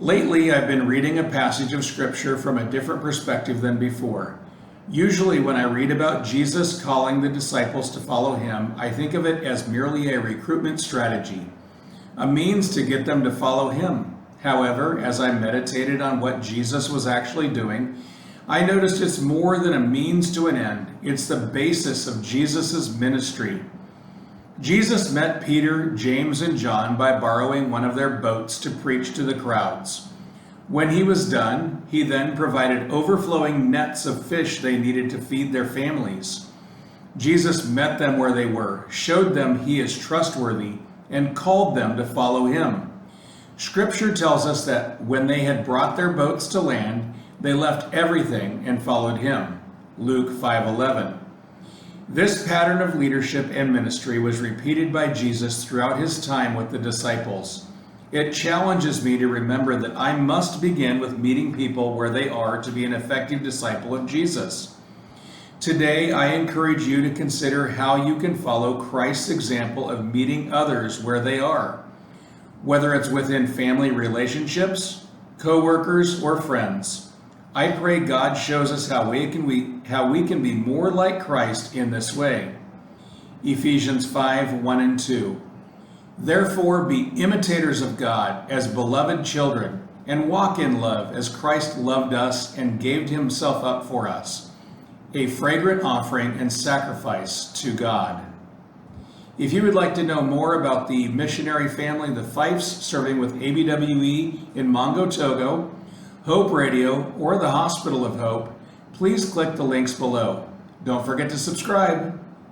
Lately, I've been reading a passage of Scripture from a different perspective than before. Usually, when I read about Jesus calling the disciples to follow him, I think of it as merely a recruitment strategy, a means to get them to follow him. However, as I meditated on what Jesus was actually doing, I noticed it's more than a means to an end. It's the basis of Jesus' ministry. Jesus met Peter, James, and John by borrowing one of their boats to preach to the crowds. When he was done, he then provided overflowing nets of fish they needed to feed their families. Jesus met them where they were, showed them he is trustworthy, and called them to follow him. Scripture tells us that when they had brought their boats to land, they left everything and followed him. Luke 5:11. This pattern of leadership and ministry was repeated by Jesus throughout his time with the disciples. It challenges me to remember that I must begin with meeting people where they are to be an effective disciple of Jesus. Today, I encourage you to consider how you can follow Christ's example of meeting others where they are, whether it's within family relationships, co-workers, or friends. I pray God shows us how we can be more like Christ in this way. Ephesians 5:1 and 2. Therefore be imitators of God as beloved children, and walk in love as Christ loved us and gave himself up for us, a fragrant offering and sacrifice to God. If you would like to know more about the missionary family, the Fifes, serving with ABWE in Mongo, Togo, Hope Radio, or the Hospital of Hope, please click the links below. Don't forget to subscribe.